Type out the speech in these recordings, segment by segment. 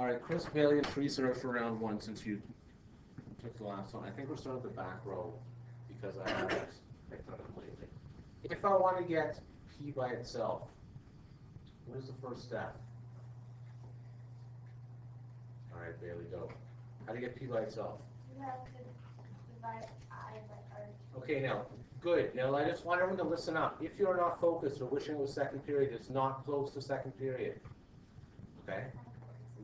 All right, Chris Bailey and Teresa are for round one since you took the last one. I think we're starting at the back row because I haven't picked on it lately. If I want to get P by itself, what is the first step? All right, Bailey, go. How do you get P by itself? You have to divide I by R. Okay, now, good. Now, I just want everyone to listen up. If you're not focused or wishing it was second period, it's not close to second period. Okay?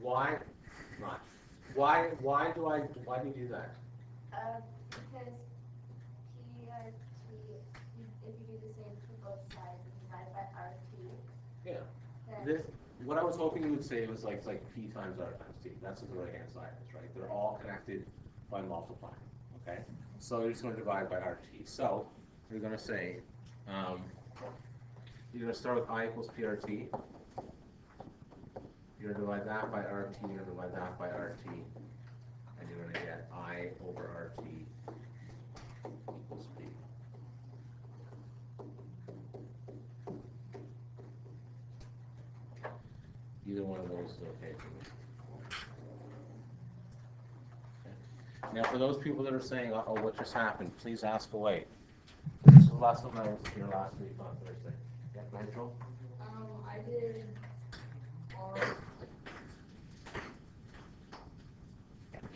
Why not? Why do you do that? Because PRT, if you do the same for both sides and divide by RT, Yeah. This, what I was hoping you would say was like P times R times T. That's what the right hand side is, right? They're all connected by multiplying. Okay? So you're just going to divide by RT. So you're going to say, you're going to start with I equals PRT. You're going to divide that by RT, you're going to divide that by RT, and you're going to get I over RT equals P. Either one of those is okay for me. Okay. Now, for those people that are saying, oh, what just happened, please ask away. This is the last one I was here last week on Thursday. Yeah, go ahead, Joel. I did R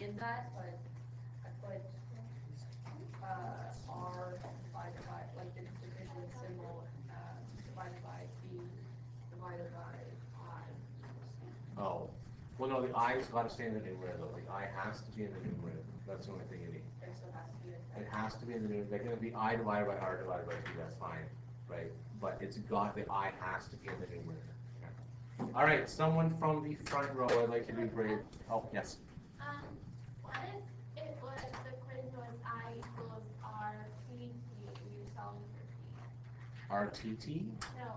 in that, but I put R divided by, like the division symbol, divided by B, divided by I. Oh. Well, no, the I's got to stay in the numerator, though. The I has to be in the numerator. That's the only thing you need. And so it has to be in It has to be in the numerator. They're going to be I divided by R divided by P. That's fine, right? But it's got the I has to be in the numerator. Okay. All right, someone from the front row. I'd like to be brave. Oh, yes. What if it was, the equation was I equals RTT and you're solving for T? RTT? No,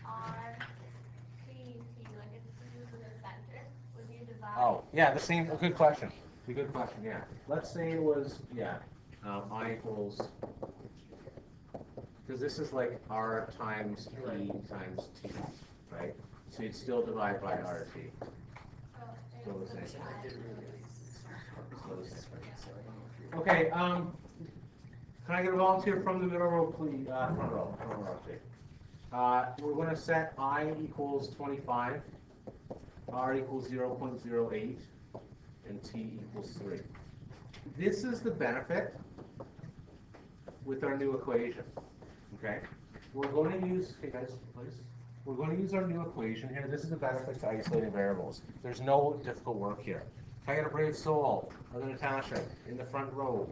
RTT, like it's used with a center. Would you divide? Oh, yeah, the same. A good question. A good question, yeah. Let's say it was, yeah, I equals, because this is like R times P times T, right? So you'd still divide by RT. Still the same. Okay, can I get a volunteer from the middle row, please? Front row, please. We're going to set I equals 25, R equals 0.08, and T equals 3. This is the benefit with our new equation, okay? We're going to use, hey guys, please. We're going to use our new equation here. This is the benefit to isolating variables. There's no difficult work here. Can I get a brave soul? Other Natasha, in the front row.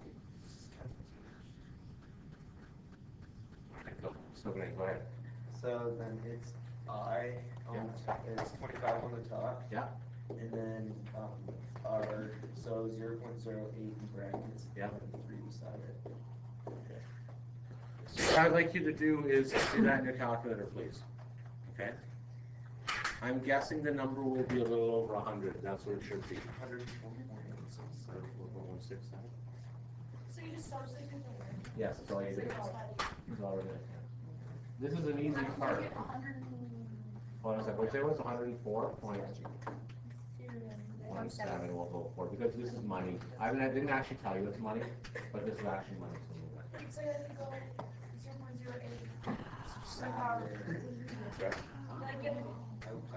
So go ahead. So then it's I on it's 25 on the top. Yeah. And then R, so 0.08 in brackets. Yeah. And 3 beside it. Okay. So what I'd like you to do is do that in your calculator, please. Okay. I'm guessing the number will be a little over 100. That's what it should be. 104.167. So you just substitute the word? Yes, that's all you do. It's all it is. This is an easy part. What was it? What was 104.17 we'll go for because this is money. I didn't actually tell you it's money, but this is actually money. So you have to go 0.08.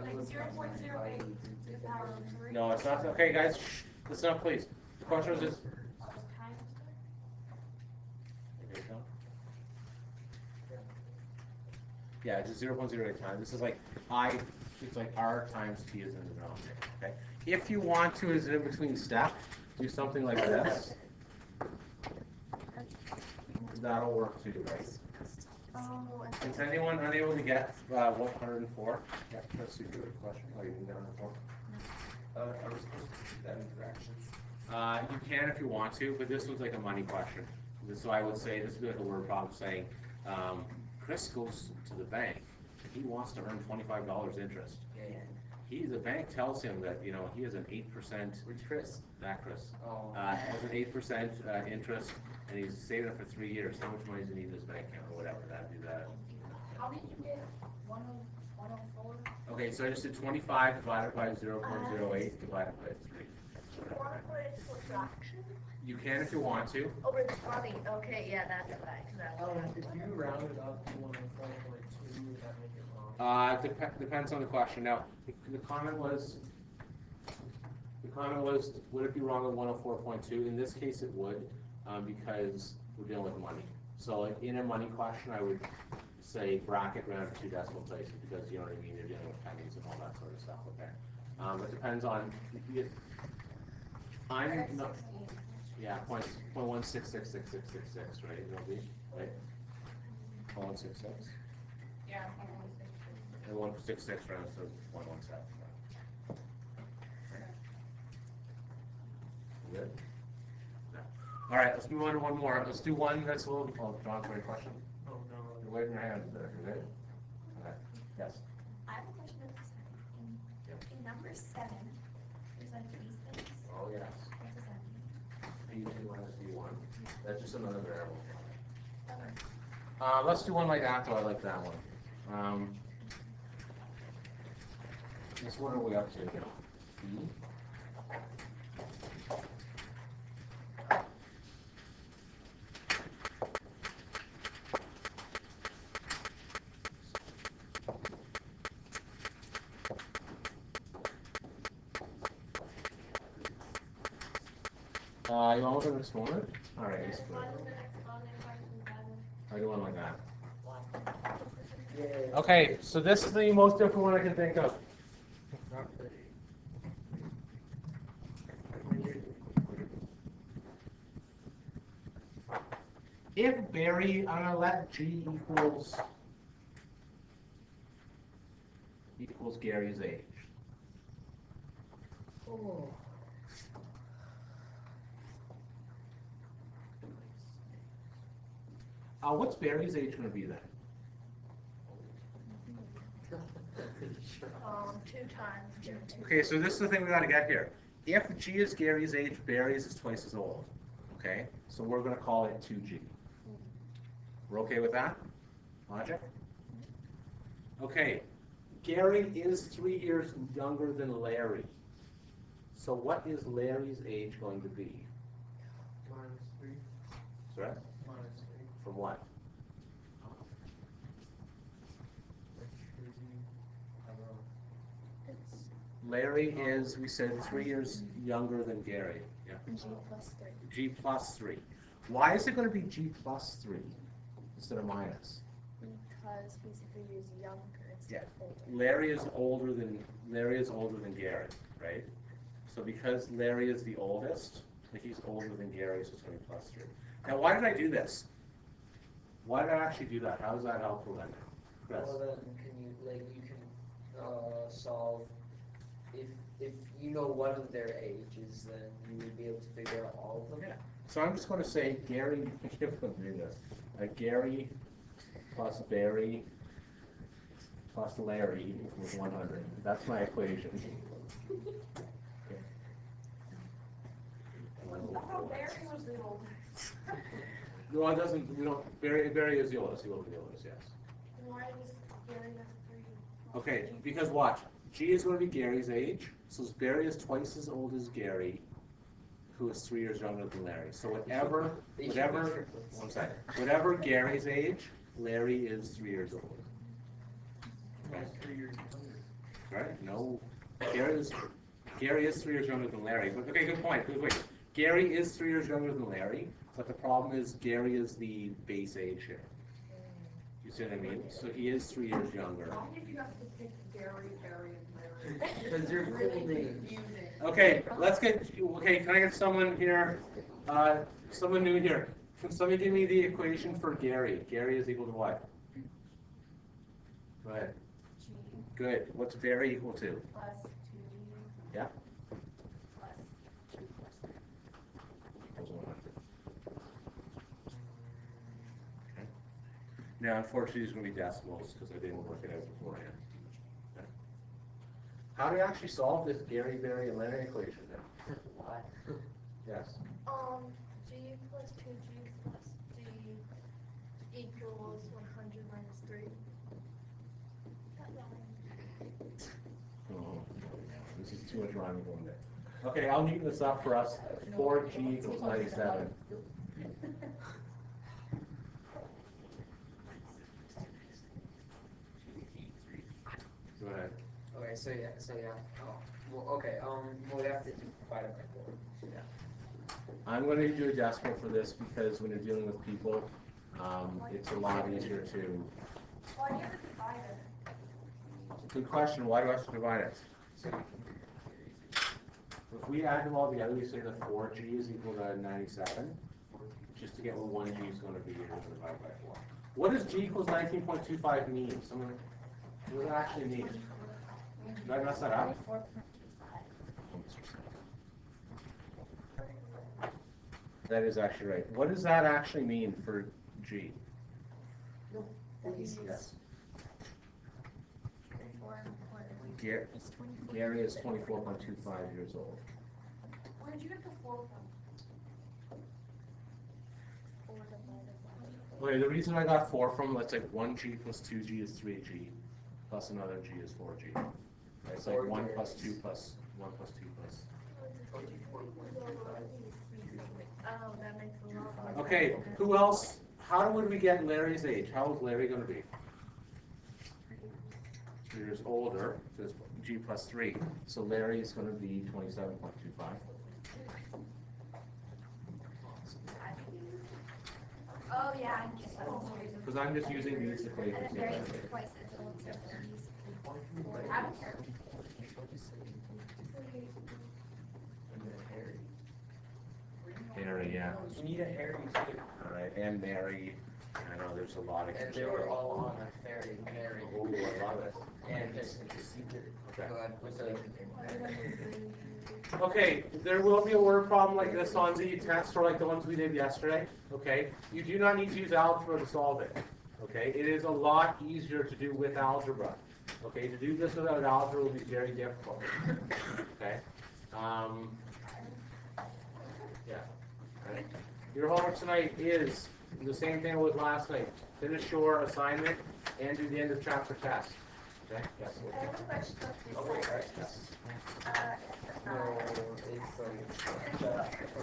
Like 0.08 to the power of 3. No, it's not. Okay, guys, shh, listen up, please. The question is just. Yeah, it's 0.08 times. This is like it's like R times T is in the denominator. Okay. If you want to, as an in-between step, do something like this. That'll work too, right? Oh, Is anyone unable to get 104? Yeah, that's a good question. Oh, you didn't get 104? Are we supposed to do that in fractions? You can if you want to, but this was like a money question. So I would say this would be like a word problem saying, Chris goes to the bank. He wants to earn $25 interest. Yeah. The bank tells him that he has an 8%. Which Chris? That Chris. Oh. Has an 8% interest, and he's saving it for 3 years. How much money does he need in his bank account or whatever? That'd be that. How did you get 104? 104. Okay, so I just did 25 divided by 0.08 divided by 3. Do you want to put it into a fraction? You can if you want to. Over 20. Okay, yeah, that's right. If you round it up to 104.2, would that make it wrong? Depends on the question. Now, the comment was, would it be wrong at 104.2? In this case, it would, because we're dealing with money. So like, in a money question, I would say bracket round to 2 decimal places, because you know what I mean, you're dealing with pennies and all that sort of stuff, okay? It depends on, I'm not, yeah, point 1666666, right? It'll be, right? 166? Yeah, 116. And 166 rounds to 117. Good? No. All right, let's move on to one more. Let's do one that's a little, oh, John, sorry, question? Oh, no. You're waving your hand there, you good? Okay, yes. I have a question about this. In number 7, there's like these things. Oh, yes. What does that mean? B2 minus B1. That's just another variable. Let's do one like that, though. I like that one. Just what are we up to? B? You want an exponent? All right, What is exponent. an exponent question 7? I do one like that. Yeah. Okay, so this is the most difficult one I can think of. Not pretty. If Barry, I'm gonna let G equals Gary's age. Oh. What's Barry's age gonna be then? 2 times 2. Okay, so this is the thing we gotta get here. If G is Gary's age, Barry's is twice as old. Okay, so we're gonna call it 2G. We're okay with that? Logic? Okay, Gary is 3 years younger than Larry. So what is Larry's age going to be? Minus 3. Sorry? Minus 3. From what? Which would be, I don't know. Larry is, we said, 3 years younger than Gary. Yeah. G plus 3. G plus 3. Why is it going to be G plus 3 instead of minus? Because he's 3 years younger instead of older. Larry is older than Gary, right? So because Larry is the oldest, like he's older than Gary, so it's going to be plus 3. Now, why did I do this? Why did I actually do that? How is that helpful then? Chris? Well, then, you can solve, if you know one of their ages, then you would be able to figure out all of them. Yeah. So I'm just going to say Gary, if I'm doing this, Gary plus Barry plus Larry equals 100. That's my equation. Barry was the oldest. No, it doesn't. We don't. Barry is the oldest. He will be the oldest. Yes. Why does Gary have 3? Okay. Because watch. G is going to be Gary's age. So Barry is twice as old as Gary, who is 3 years younger than Larry. So whatever. One second. Whatever Gary's age, Larry is 3 years old. Okay. 3 years younger. Right? No. Gary is 3 years younger than Larry. But okay, good point. Good wait. Gary is 3 years younger than Larry, but the problem is Gary is the base age here. You see what I mean? So he is 3 years younger. Why did you have to pick Gary, Barry, and Larry? Because they're Really cool names. confusing. Okay, let's get. Okay, can I get someone here? Someone new here. Can somebody give me the equation for Gary? Gary is equal to what? Go ahead. G Good. What's Barry equal to? plus 2G Yeah. plus G plus 3. Okay. Now, unfortunately, these are going to be decimals because I didn't work it out beforehand. Okay. How do you actually solve this Gary, Barry, and Larry equation then? Why? Yes. G plus 2G plus D equals 100 minus 3. That rhymes. Oh, this is too much rhyming going there. Okay, I'll neaten this up for us. 4G equals 97. Go ahead. Okay, so yeah. Oh, well, okay. We'll have to divide it by 4. I'm going to do a decimal for this because when you're dealing with people, it's a lot easier to. Why do you have to divide it? Good question. Why do I have to divide it? If we add them all together, we say that 4G is equal to 97. Just to get what 1G is going to be, you're going to divide by 4. What does G equals 19.25 mean? Someone, what does it actually mean? Did I mess that up? That is actually right. What does that actually mean for G? Yes. Gary is 24.25 years old. Where did you get the 4 from? Okay, the reason I got 4 from, let's say 1G plus 2G is 3G, plus another G is 4G. Okay, it's like 1 plus 2 plus 1 plus 2 plus. Oh, that makes a lot more. Okay, who else? How would we get Larry's age? How old is Larry going to be? 3 years older, so it's G plus 3. So Larry is going to be 27.25. Oh, yeah. Because I'm just using these equations here. I don't care. Harry, yeah. You need a Harry too. All right, and Mary. I know there's a lot of. And they were all on a ferry. Mary. Oh, I love it. And Okay. go ahead with the. Okay, there will be a word problem like this on the test, or like the ones we did yesterday. Okay, you do not need to use algebra to solve it. Okay, it is a lot easier to do with algebra. Okay, to do this without algebra will be very difficult. Okay, yeah. Right. Your homework tonight is the same thing with last night. Finish your assignment and do the end of chapter test. Okay. Yes. I have a question. Okay. Yes. No, it's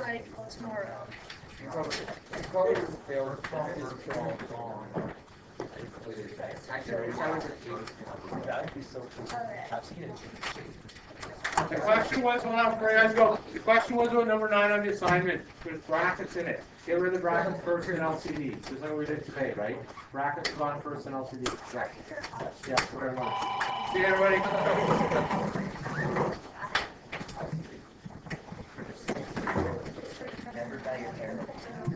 Like tomorrow. probably failed. That'd be so cool. I've seen it. The question was, hold on, before you guys go. The question was about number 9 on the assignment. There's brackets in it. Get rid of the brackets first in LCD. Just like we did today, right? Brackets gone first in LCD. Right. Yeah, very much. See you, everybody.